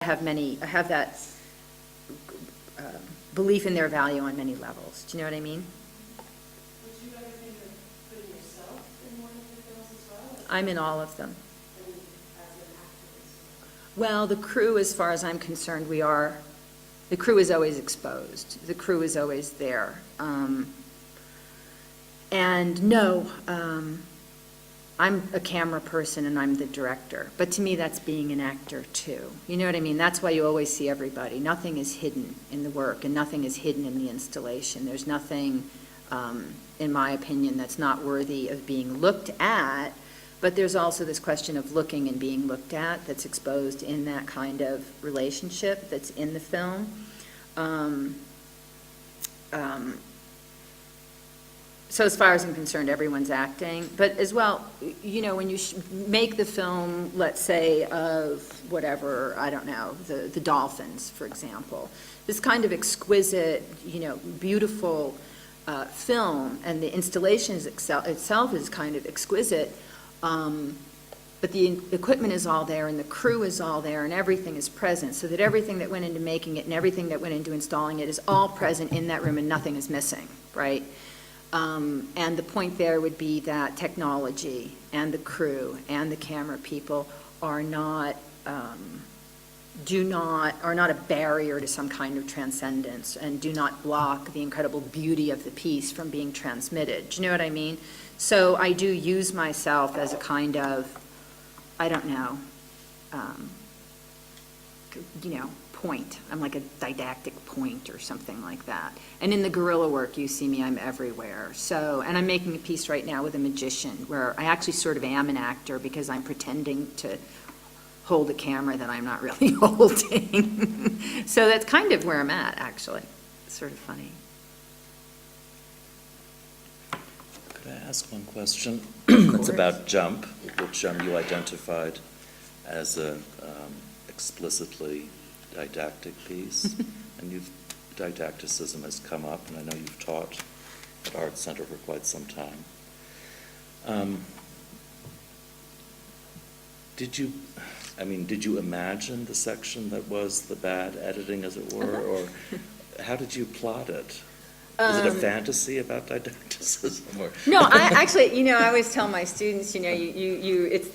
I have that belief in their value on many levels. Do you know what I mean? Would you ever think of putting yourself in one of the films as well? I'm in all of them. I mean, as an actor? Well, the crew, as far as I'm concerned, the crew is always exposed. The crew is always there. And no, I'm a camera person and I'm the director. But to me, that's being an actor too. You know what I mean? That's why you always see everybody. Nothing is hidden in the work and nothing is hidden in the installation. There's nothing, in my opinion, that's not worthy of being looked at. But there's also this question of looking and being looked at that's exposed in that kind of relationship that's in the film. So as far as I'm concerned, everyone's acting. But as well, you know, when you make the film, let's say, of whatever, I don't know, the dolphins, for example, this kind of exquisite, you know, beautiful film, and the installation itself is kind of exquisite, but the equipment is all there, and the crew is all there, and everything is present, so that everything that went into making it and everything that went into installing it is all present in that room, and nothing is missing, right? And the point there would be that technology and the crew and the camera people are not a barrier to some kind of transcendence and do not block the incredible beauty of the piece from being transmitted. Do you know what I mean? So I do use myself as a kind of, I don't know, you know, point. I'm like a didactic point or something like that. And in the guerrilla work, you see me, I'm everywhere. So, and I'm making a piece right now with a magician where I actually sort of am an actor because I'm pretending to hold a camera that I'm not really holding. So that's kind of where I'm at, actually. It's sort of funny. Could I ask one question? It's about Jump, which you identified as a explicitly didactic piece, and didacticism has come up, and I know you've taught at Art Center for quite some time. Did you imagine the section that was the bad editing, as it were, or how did you plot it? Is it a fantasy about didacticism, or? No, I actually, you know, I always tell my students, you know, it's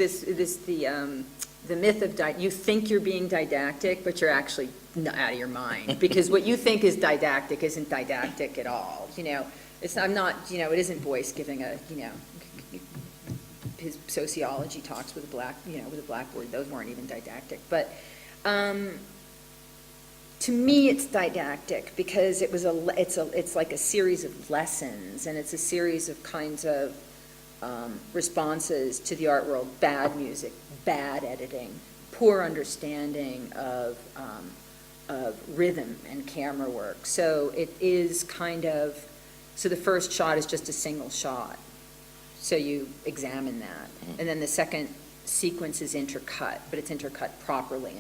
the myth of you think you're being didactic, but you're actually out of your mind, because what you think is didactic isn't didactic at all. You know, I'm not, you know, it isn't Boyce giving a, you know, his sociology talks with a blackboard. Those weren't even didactic, but to me, it's didactic because it's like a series of lessons, and it's a series of kinds of responses to the art world: bad music, bad editing, poor understanding of rhythm and camera work. So it is kind of, so the first shot is just a single shot. So you examine that. And then the second sequence is intercut, but it's intercut properly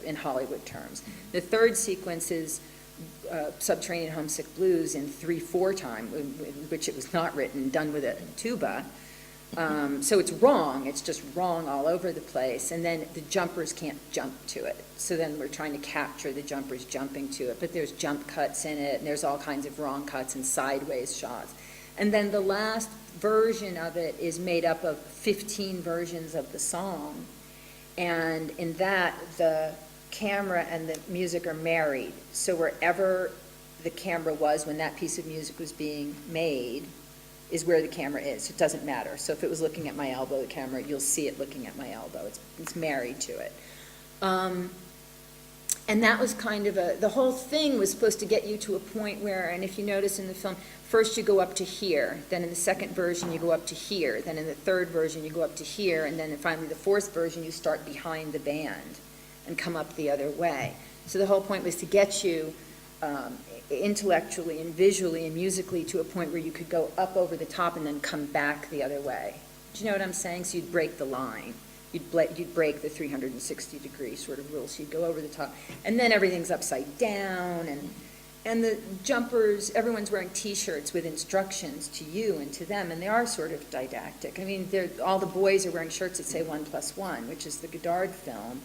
in Hollywood terms. The third sequence is Subterranean Homesick Blues in 3/4 time, in which it was not written, done with a tuba. So it's wrong, it's just wrong all over the place, and then the jumpers can't jump to it. So then we're trying to capture the jumpers jumping to it, but there's jump cuts in it, and there's all kinds of wrong cuts and sideways shots. And then the last version of it is made up of 15 versions of the song, and in that, the camera and the music are married. So wherever the camera was when that piece of music was being made is where the camera is. It doesn't matter. So if it was looking at my elbow, the camera, you'll see it looking at my elbow. It's married to it. And that was kind of the whole thing was supposed to get you to a point where, and if you notice in the film, first you go up to here, then in the second version you go up to here, then in the third version you go up to here, and then finally the fourth version you start behind the band and come up the other way. So the whole point was to get you intellectually and visually and musically to a point where you could go up over the top and then come back the other way. Do you know what I'm saying? So you'd break the line. You'd break the 360-degree sort of rule. So you'd go over the top. And then everything's upside down. And the jumpers, everyone's wearing T-shirts with instructions to you and to them. And they are sort of didactic. I mean, all the boys are wearing shirts that say 1+1, which is the Godard film.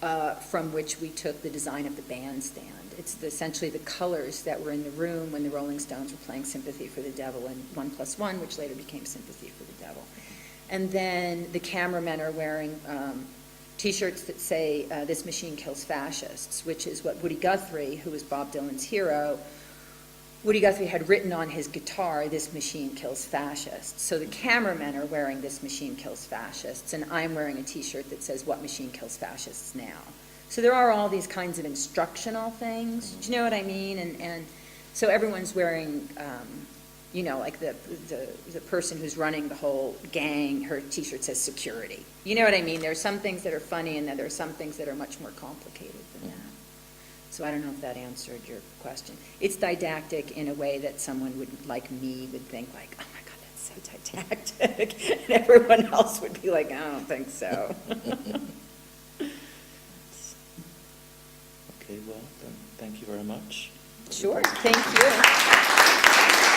from which we took the design of the bandstand. It's essentially the colors that were in the room when the Rolling Stones were playing Sympathy for the Devil and 1+1, which later became Sympathy for the Devil. And then the cameramen are wearing T-shirts that say, "This machine kills fascists," which is what Woody Guthrie, who was Bob Dylan's hero, Woody Guthrie had written on his guitar, "This machine kills fascists." So the cameramen are wearing "This machine kills fascists," and I'm wearing a T-shirt that says, "What machine kills fascists now?" So there are all these kinds of instructional things. Do you know what I mean? And so everyone's wearing, you know, like the person who's running the whole gang, her T-shirt says "security." You know what I mean? There are some things that are funny, and then there are some things that are much more complicated than that. So I don't know if that answered your question. It's didactic in a way that someone like me would think like, "Oh my God, that's so didactic," and everyone else would be like, "I don't think so." Okay, well, then, thank you very much. Sure, thank you.